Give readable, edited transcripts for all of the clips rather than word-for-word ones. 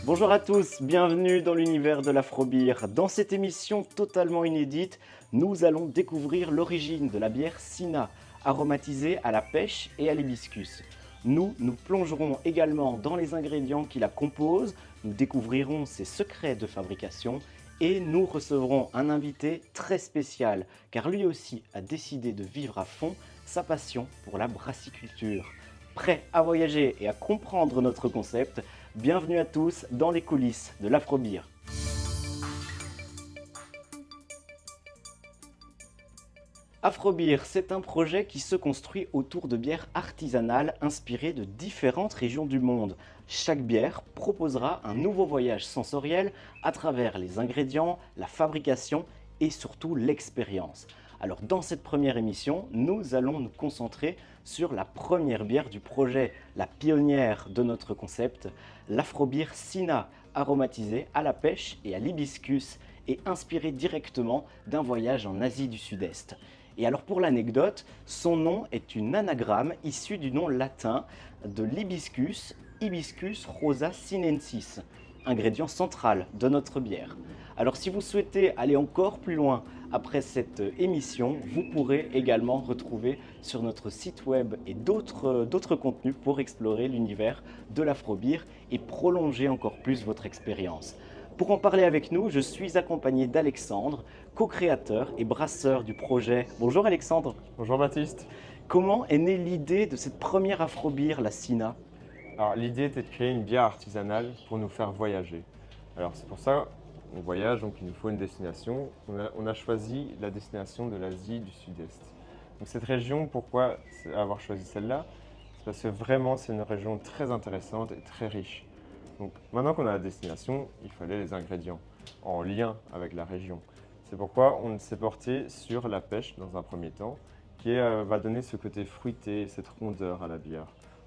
Bonjour à tous, bienvenue dans l'univers de l'Afrobeer. Dans cette émission totalement inédite, nous allons découvrir l'origine de la bière Sina, aromatisée à la pêche et à l'hibiscus. Nous plongerons également dans les ingrédients qui la composent, nous découvrirons ses secrets de fabrication et nous recevrons un invité très spécial, car lui aussi a décidé de vivre à fond sa passion pour la brassiculture. Prêt à voyager et à comprendre notre concept? Bienvenue à tous dans les coulisses de l'Afrobeer. Afrobeer, c'est un projet qui se construit autour de bières artisanales inspirées de différentes régions du monde. Chaque bière proposera un nouveau voyage sensoriel à travers les ingrédients, la fabrication et surtout l'expérience. Alors dans cette première émission, nous allons nous concentrer sur la première bière du projet, la pionnière de notre concept, l'Afrobeer Sina, aromatisée à la pêche et à l'hibiscus et inspirée directement d'un voyage en Asie du Sud-Est. Et alors pour l'anecdote, son nom est une anagramme issue du nom latin de l'hibiscus, Hibiscus rosa sinensis, ingrédient central de notre bière. Alors si vous souhaitez aller encore plus loin après cette émission, vous pourrez également retrouver sur notre site web et d'autres contenus pour explorer l'univers de l'Afrobeer et prolonger encore plus votre expérience. Pour en parler avec nous, je suis accompagné d'Alexandre, co-créateur et brasseur du projet. Bonjour Alexandre. Bonjour Baptiste. Comment est née l'idée de cette première Afrobeer, la Sina? Alors l'idée était de créer une bière artisanale pour nous faire voyager. Alors c'est pour ça qu'on voyage, donc il nous faut une destination. On a choisi la destination de l'Asie du Sud-Est. Donc cette région, pourquoi avoir choisi celle-là? C'est parce que vraiment c'est une région très intéressante et très riche. Donc maintenant qu'on a la destination, il fallait les ingrédients en lien avec la région. C'est pourquoi on s'est porté sur la pêche dans un premier temps, qui va donner ce côté fruité, cette rondeur à la bière.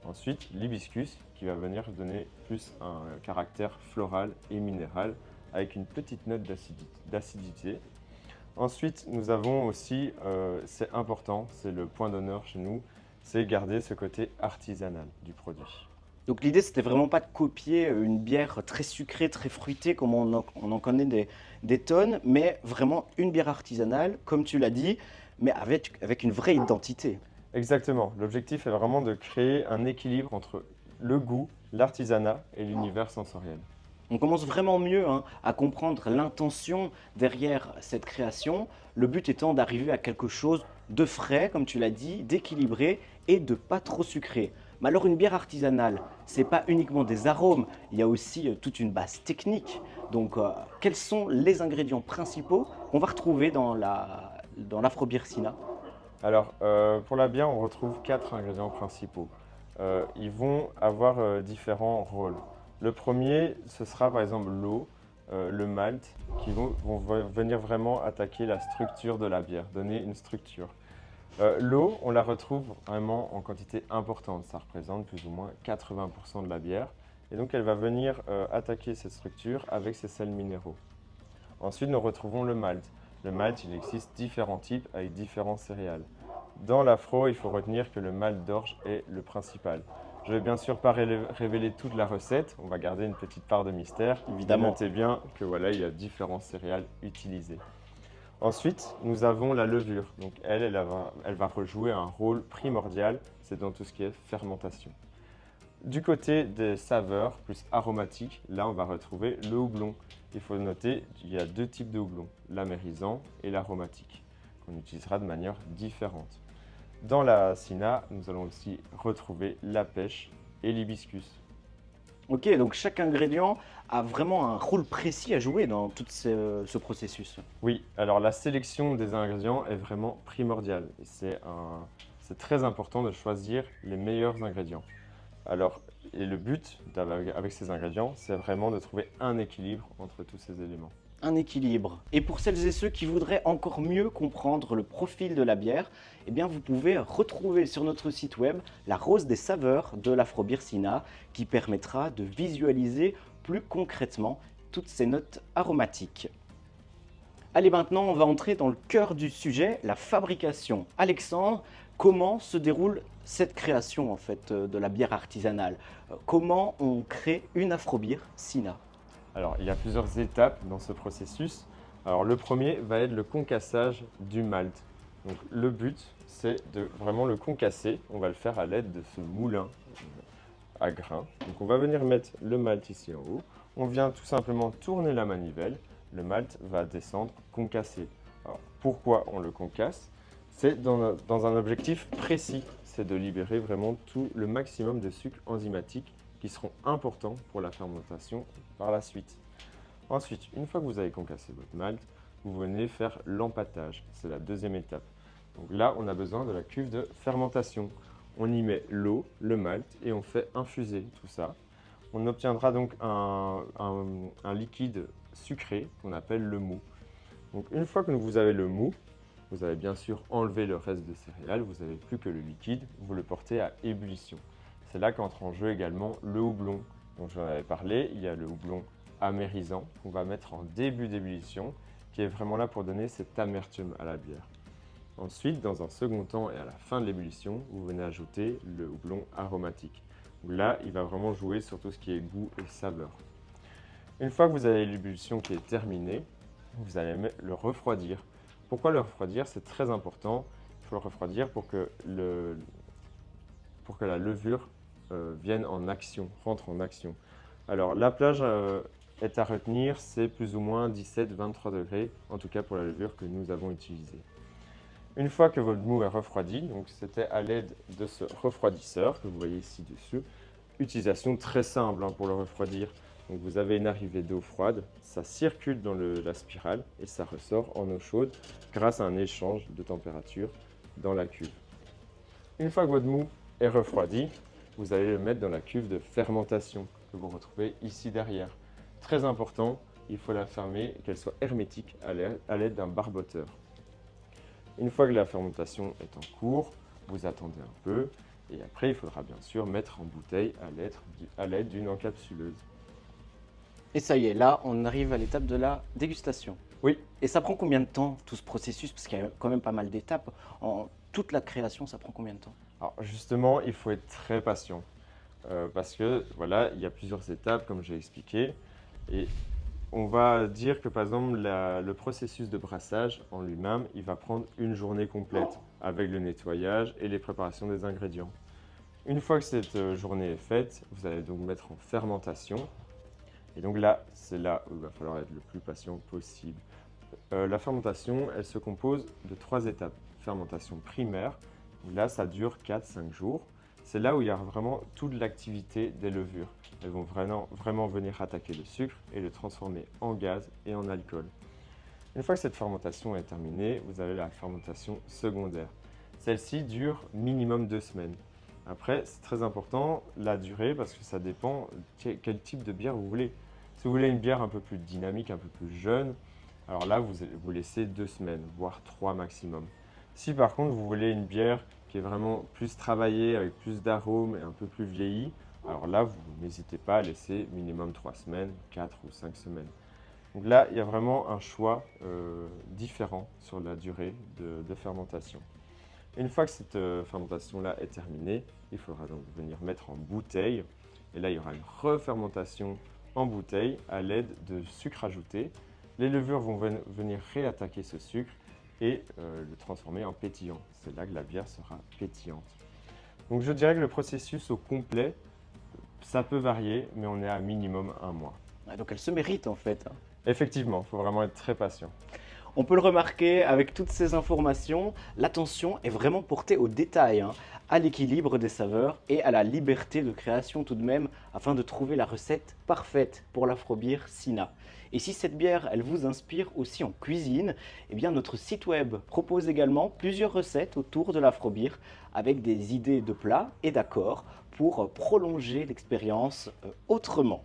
Ensuite, l'hibiscus qui va venir donner plus un caractère floral et minéral avec une petite note d'acidité. Ensuite, nous avons aussi, c'est important, c'est le point d'honneur chez nous, c'est garder ce côté artisanal du produit. Donc l'idée, c'était vraiment pas de copier une bière très sucrée, très fruitée, comme on en connaît des tonnes, mais vraiment une bière artisanale, comme tu l'as dit, mais avec une vraie identité. Exactement. L'objectif est vraiment de créer un équilibre entre le goût, l'artisanat et l'univers sensoriel. On commence vraiment mieux à comprendre l'intention derrière cette création, le but étant d'arriver à quelque chose de frais, comme tu l'as dit, d'équilibré et de pas trop sucré. Mais alors une bière artisanale, c'est pas uniquement des arômes, il y a aussi toute une base technique. Donc quels sont les ingrédients principaux qu'on va retrouver dans l'Afrobeer Sina? Alors, pour la bière, on retrouve 4 ingrédients principaux. Ils vont avoir différents rôles. Le premier, ce sera par exemple l'eau, le malt, qui vont venir vraiment attaquer la structure de la bière, donner une structure. L'eau, on la retrouve vraiment en quantité importante, ça représente plus ou moins 80% de la bière. Et donc elle va venir attaquer cette structure avec ses sels minéraux. Ensuite, nous retrouvons le malt. Le malt, il existe différents types avec différents céréales. Dans l'afro, il faut retenir que le malt d'orge est le principal. Je ne vais bien sûr pas révéler toute la recette, on va garder une petite part de mystère. Évidemment. Notez bien que voilà, il y a différents céréales utilisées. Ensuite, nous avons la levure. Donc elle va rejouer un rôle primordial, c'est dans tout ce qui est fermentation. Du côté des saveurs plus aromatiques, là on va retrouver le houblon. Il faut noter qu'il y a 2 types de houblon, l'amérisant et l'aromatique, qu'on utilisera de manière différente. Dans la Sina, nous allons aussi retrouver la pêche et l'hibiscus. Ok, donc chaque ingrédient a vraiment un rôle précis à jouer dans tout ce processus. Oui, alors la sélection des ingrédients est vraiment primordiale. C'est très important de choisir les meilleurs ingrédients. Alors, et le but avec ces ingrédients, c'est vraiment de trouver un équilibre entre tous ces éléments. Un équilibre. Et pour celles et ceux qui voudraient encore mieux comprendre le profil de la bière, eh bien vous pouvez retrouver sur notre site web la rose des saveurs de l'Afrobeer Sina qui permettra de visualiser plus concrètement toutes ces notes aromatiques. Allez, maintenant on va entrer dans le cœur du sujet, la fabrication. Alexandre, Comment se déroule cette création en fait de la bière artisanale? Comment on crée une afrobière Sina? Alors, il y a plusieurs étapes dans ce processus. Alors, le premier va être le concassage du malt. Donc, le but, c'est de vraiment le concasser. On va le faire à l'aide de ce moulin à grains. Donc, on va venir mettre le malt ici en haut. On vient tout simplement tourner la manivelle. Le malt va descendre concassé. Alors, pourquoi on le concasse? C'est dans un objectif précis. C'est de libérer vraiment tout le maximum de sucres enzymatiques qui seront importants pour la fermentation par la suite. Ensuite, une fois que vous avez concassé votre malt, vous venez faire l'empâtage. C'est la deuxième étape. Donc là, on a besoin de la cuve de fermentation. On y met l'eau, le malt et on fait infuser tout ça. On obtiendra donc un liquide sucré qu'on appelle le mou. Donc une fois que vous avez le mou, vous avez bien sûr enlevé le reste de céréales, vous n'avez plus que le liquide, vous le portez à ébullition. C'est là qu'entre en jeu également le houblon dont j'en avais parlé. Il y a le houblon amérisant qu'on va mettre en début d'ébullition, qui est vraiment là pour donner cette amertume à la bière. Ensuite, dans un second temps et à la fin de l'ébullition, vous venez ajouter le houblon aromatique. Là, il va vraiment jouer sur tout ce qui est goût et saveur. Une fois que vous avez l'ébullition qui est terminée, vous allez le refroidir. Pourquoi le refroidir? C'est très important. Il faut le refroidir pour que la levure vienne en action, rentre en action. Alors la plage est à retenir, c'est plus ou moins 17-23 degrés, en tout cas pour la levure que nous avons utilisée. Une fois que votre mou est refroidi, donc c'était à l'aide de ce refroidisseur que vous voyez ici dessus, utilisation très simple pour le refroidir. Donc vous avez une arrivée d'eau froide, ça circule dans la spirale et ça ressort en eau chaude grâce à un échange de température dans la cuve. Une fois que votre mou est refroidi, vous allez le mettre dans la cuve de fermentation que vous retrouvez ici derrière. Très important, il faut la fermer et qu'elle soit hermétique à l'aide d'un barboteur. Une fois que la fermentation est en cours, vous attendez un peu et après il faudra bien sûr mettre en bouteille à l'aide d'une encapsuleuse. Et ça y est, là, on arrive à l'étape de la dégustation. Oui. Et ça prend combien de temps, tout ce processus? Parce qu'il y a quand même pas mal d'étapes. Toute la création, ça prend combien de temps? Alors justement, il faut être très patient parce que voilà, il y a plusieurs étapes comme j'ai expliqué et on va dire que par exemple le processus de brassage en lui-même, il va prendre une journée complète avec le nettoyage et les préparations des ingrédients. Une fois que cette journée est faite, vous allez donc mettre en fermentation. Et donc là, c'est là où il va falloir être le plus patient possible. La fermentation, elle se compose de 3 étapes. Fermentation primaire, où là, ça dure 4-5 jours. C'est là où il y a vraiment toute l'activité des levures. Elles vont vraiment venir attaquer le sucre et le transformer en gaz et en alcool. Une fois que cette fermentation est terminée, vous avez la fermentation secondaire. Celle-ci dure minimum 2 semaines. Après, c'est très important la durée parce que ça dépend quel type de bière vous voulez. Si vous voulez une bière un peu plus dynamique, un peu plus jeune, alors là, vous laissez 2 semaines, voire 3 maximum. Si par contre, vous voulez une bière qui est vraiment plus travaillée, avec plus d'arômes et un peu plus vieillie, alors là, vous n'hésitez pas à laisser minimum 3 semaines, 4 ou 5 semaines. Donc là, il y a vraiment un choix différent sur la durée de fermentation. Une fois que cette fermentation-là est terminée, il faudra donc venir mettre en bouteille. Et là, il y aura une refermentation en bouteille à l'aide de sucre ajouté. Les levures vont venir réattaquer ce sucre et le transformer en pétillant. C'est là que la bière sera pétillante. Donc je dirais que le processus au complet, ça peut varier, mais on est à minimum 1 mois. Ouais, donc elle se mérite en fait. Effectivement, il faut vraiment être très patient. On peut le remarquer avec toutes ces informations, l'attention est vraiment portée aux détails, à l'équilibre des saveurs et à la liberté de création tout de même, afin de trouver la recette parfaite pour l'afrobière Sina. Et si cette bière, elle vous inspire aussi en cuisine, eh bien notre site web propose également plusieurs recettes autour de l'afrobière avec des idées de plats et d'accords pour prolonger l'expérience autrement.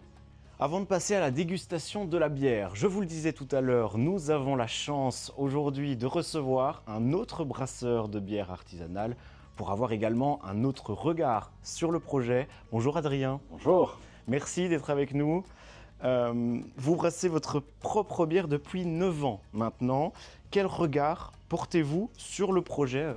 Avant de passer à la dégustation de la bière, je vous le disais tout à l'heure, nous avons la chance aujourd'hui de recevoir un autre brasseur de bière artisanale pour avoir également un autre regard sur le projet. Bonjour Adrien. Bonjour. Merci d'être avec nous. Vous brassez votre propre bière depuis 9 ans maintenant. Quel regard portez-vous sur le projet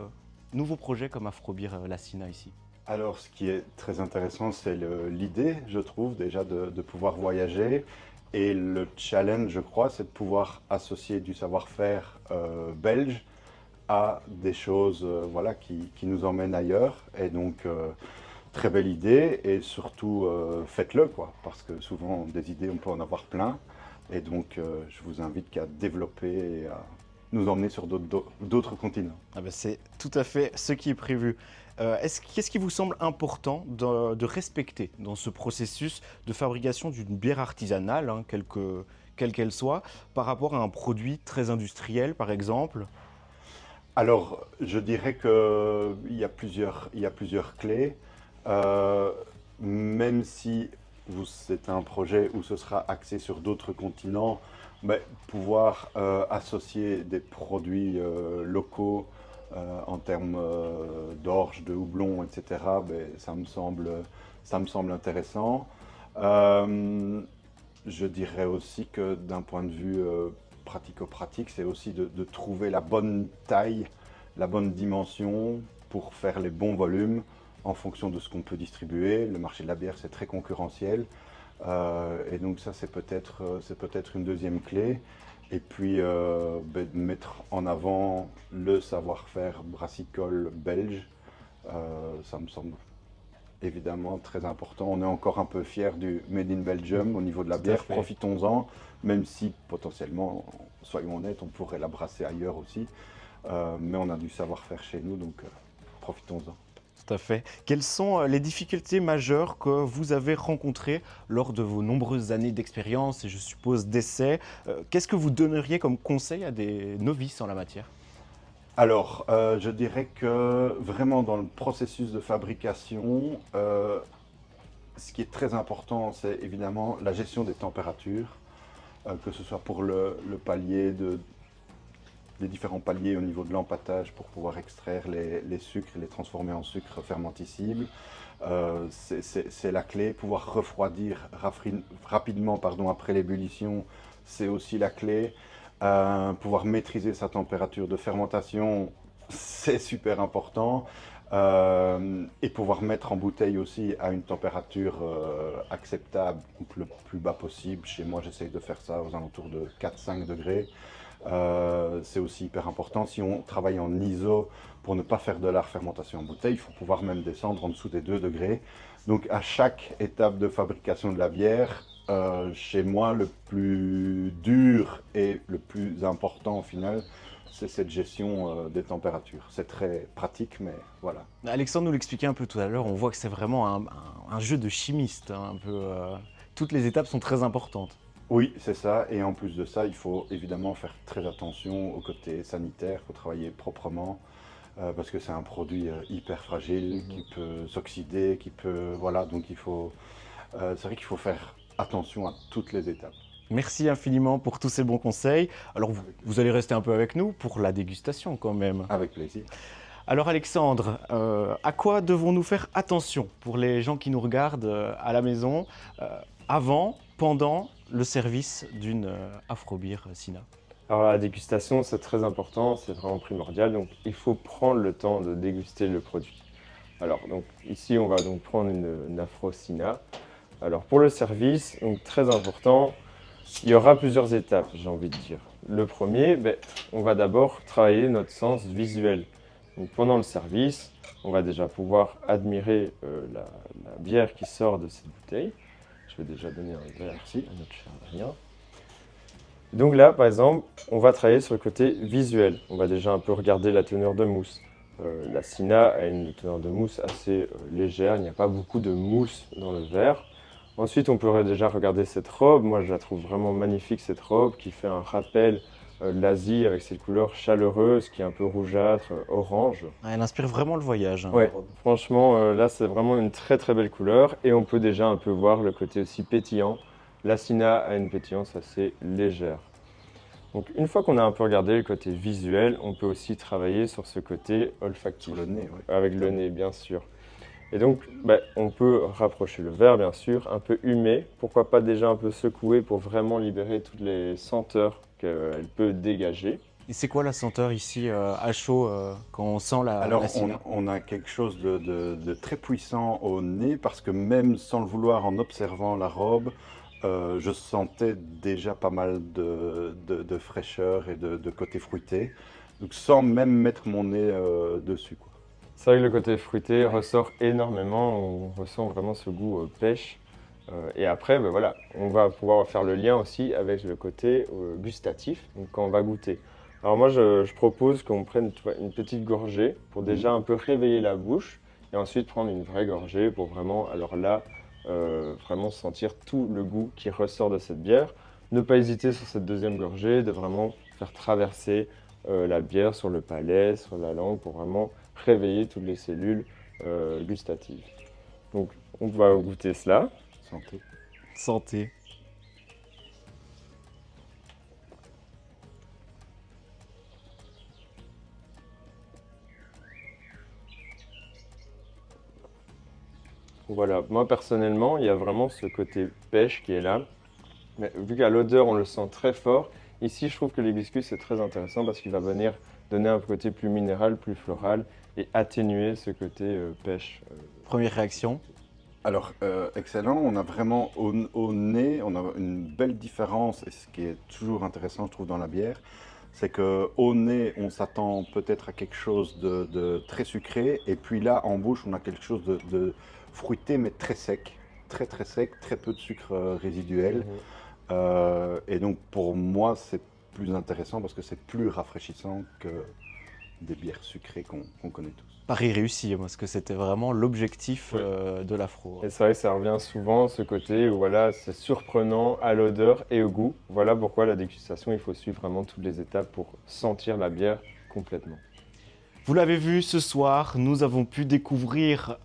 nouveau projet comme Afrobir La Sina ici? Alors, ce qui est très intéressant, c'est l'idée, je trouve, déjà de pouvoir voyager. Et le challenge, je crois, c'est de pouvoir associer du savoir-faire belge à des choses voilà, qui nous emmènent ailleurs. Et donc, très belle idée. Et surtout, faites-le, quoi. Parce que souvent, des idées, on peut en avoir plein. Et donc, je vous invite qu'à développer et à nous emmener sur d'autres continents. Ah ben, c'est tout à fait ce qui est prévu. Qu'est-ce qui vous semble important de respecter dans ce processus de fabrication d'une bière artisanale, hein, quelle qu'elle soit, par rapport à un produit très industriel, par exemple? Alors, je dirais qu'il y a plusieurs clés. Euh, Même si c'est un projet où ce sera axé sur d'autres continents, mais pouvoir associer des produits locaux en termes d'orge, de houblon, etc., ben, ça me semble intéressant. Euh, je dirais aussi que d'un point de vue pratico-pratique, c'est aussi de trouver la bonne taille, la bonne dimension pour faire les bons volumes en fonction de ce qu'on peut distribuer. Le marché de la bière, c'est très concurrentiel. Et donc ça, c'est peut-être une deuxième clé. Et puis, mettre en avant le savoir-faire brassicole belge, ça me semble évidemment très important. On est encore un peu fiers du Made in Belgium au niveau de la Tout à bière. fait. Profitons-en, même si potentiellement, soyons honnêtes, on pourrait la brasser ailleurs aussi. Mais on a du savoir-faire chez nous, donc profitons-en. Tout à fait. Quelles sont les difficultés majeures que vous avez rencontrées lors de vos nombreuses années d'expérience et je suppose d'essais? Qu'est-ce que vous donneriez comme conseil à des novices en la matière? Alors, je dirais que vraiment dans le processus de fabrication, ce qui est très important, c'est évidemment la gestion des températures, que ce soit pour le palier les différents paliers au niveau de l'empâtage pour pouvoir extraire les sucres et les transformer en sucre fermentescible. C'est la clé. Pouvoir refroidir rapidement après l'ébullition, c'est aussi la clé. Pouvoir maîtriser sa température de fermentation, c'est super important. Et pouvoir mettre en bouteille aussi à une température acceptable, donc le plus bas possible. Chez moi, j'essaye de faire ça aux alentours de 4-5 degrés. C'est aussi hyper important. Si on travaille en ISO pour ne pas faire de la fermentation en bouteille, il faut pouvoir même descendre en dessous des 2 degrés. Donc à chaque étape de fabrication de la bière, chez moi, le plus dur et le plus important au final, c'est cette gestion des températures. C'est très pratique, mais voilà. Alexandre nous l'expliquait un peu tout à l'heure, on voit que c'est vraiment un jeu de chimiste, hein, un peu. Toutes les étapes sont très importantes. Oui, c'est ça. Et en plus de ça, il faut évidemment faire très attention au côté sanitaire. Il faut travailler proprement parce que c'est un produit hyper fragile qui peut s'oxyder, qui peut... Voilà, donc c'est vrai qu'il faut faire attention à toutes les étapes. Merci infiniment pour tous ces bons conseils. Alors vous allez rester un peu avec nous pour la dégustation quand même. Avec plaisir. Alors Alexandre, à quoi devons-nous faire attention pour les gens qui nous regardent à la maison avant, pendant le service d'une Afrobeer Sina? Alors la dégustation, c'est très important, c'est vraiment primordial, donc il faut prendre le temps de déguster le produit. Alors donc ici, on va donc prendre une Afro Sina. Alors pour le service, donc très important, il y aura plusieurs étapes, j'ai envie de dire. Le premier, on va d'abord travailler notre sens visuel. Donc pendant le service, on va déjà pouvoir admirer la bière qui sort de cette bouteille. Je vais déjà donner un verre Merci. à notre cher Adrien. Donc là, par exemple, on va travailler sur le côté visuel. On va déjà un peu regarder la teneur de mousse. La Sina a une teneur de mousse assez légère, il n'y a pas beaucoup de mousse dans le verre. Ensuite, on pourrait déjà regarder cette robe. Moi, je la trouve vraiment magnifique, cette robe, qui fait un rappel de l'Asie avec ses couleurs chaleureuses, qui est un peu rougeâtre, orange. Elle inspire vraiment le voyage, hein, la Ouais, robe. franchement, là, c'est vraiment une très très belle couleur. Et on peut déjà un peu voir le côté aussi pétillant. La Sina a une pétillance assez légère. Donc, une fois qu'on a un peu regardé le côté visuel, on peut aussi travailler sur ce côté olfactif. Sur le nez, oui. Avec le nez, bien sûr. Et donc, on peut rapprocher le verre, bien sûr, un peu humer. Pourquoi pas déjà un peu secouer pour vraiment libérer toutes les senteurs qu'elle peut dégager. Et c'est quoi la senteur ici à chaud quand on sent Alors, la Sina? on a quelque chose de très puissant au nez parce que même sans le vouloir, en observant la robe, je sentais déjà pas mal de fraîcheur et de côté fruité. Donc, sans même mettre mon nez dessus, quoi. C'est vrai que le côté fruité ressort énormément, on ressent vraiment ce goût pêche. Et après, ben voilà, on va pouvoir faire le lien aussi avec le côté gustatif, donc quand on va goûter. Alors moi, je propose qu'on prenne tu vois, une petite gorgée pour déjà un peu réveiller la bouche, et ensuite prendre une vraie gorgée pour vraiment, alors là, vraiment sentir tout le goût qui ressort de cette bière. Ne pas hésiter sur cette deuxième gorgée, de vraiment faire traverser la bière sur le palais, sur la langue, pour vraiment réveiller toutes les cellules gustatives. Donc on va goûter cela. Santé. Santé. Voilà, moi personnellement, il y a vraiment ce côté pêche qui est là. Mais vu qu'à l'odeur, on le sent très fort, ici je trouve que l'hibiscus c'est très intéressant parce qu'il va venir donner un côté plus minéral, plus floral et atténuer ce côté pêche. Première réaction? Alors, excellent. On a vraiment au nez, on a une belle différence. Et ce qui est toujours intéressant, je trouve, dans la bière, c'est qu'au nez, on s'attend peut-être à quelque chose de très sucré. Et puis là, en bouche, on a quelque chose de fruité, mais très sec. Très, très sec, très peu de sucre résiduel. Mhm. Et donc, pour moi, c'est plus intéressant parce que c'est plus rafraîchissant que des bières sucrées qu'on connaît tous. Pari réussi, parce que c'était vraiment l'objectif Ouais. de l'afro. Et c'est vrai que ça revient souvent, ce côté où voilà, c'est surprenant à l'odeur et au goût. Voilà pourquoi la dégustation, il faut suivre vraiment toutes les étapes pour sentir la bière complètement. Vous l'avez vu, ce soir, nous avons pu découvrir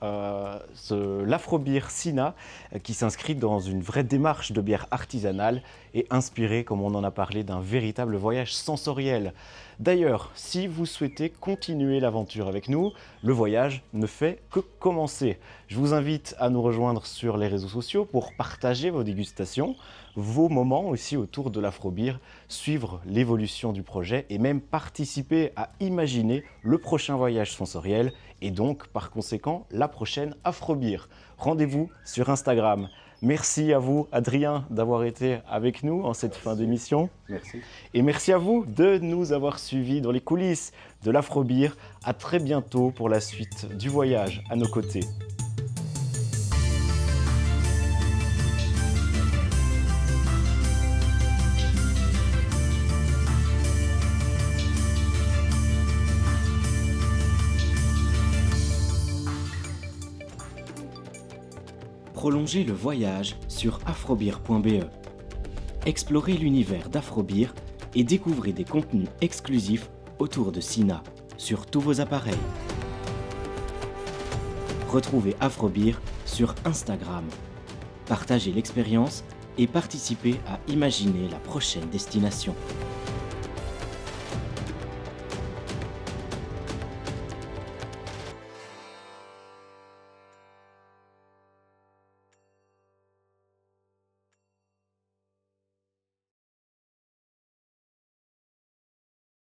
l'Afrobier Sina, qui s'inscrit dans une vraie démarche de bière artisanale et inspiré, comme on en a parlé, d'un véritable voyage sensoriel. D'ailleurs, si vous souhaitez continuer l'aventure avec nous, le voyage ne fait que commencer. Je vous invite à nous rejoindre sur les réseaux sociaux pour partager vos dégustations, vos moments aussi autour de l'Afrobier, suivre l'évolution du projet et même participer à imaginer le prochain voyage sensoriel et donc par conséquent la prochaine Afrobier. Rendez-vous sur Instagram. Merci à vous, Adrien, d'avoir été avec nous en cette fin d'émission. Merci. Et merci à vous de nous avoir suivis dans les coulisses de l'Afrobier. À très bientôt pour la suite du voyage à nos côtés. Prolongez le voyage sur afrobeer.be. Explorez l'univers d'Afrobeer et découvrez des contenus exclusifs autour de Sina sur tous vos appareils. Retrouvez Afrobeer sur Instagram. Partagez l'expérience et participez à imaginer la prochaine destination.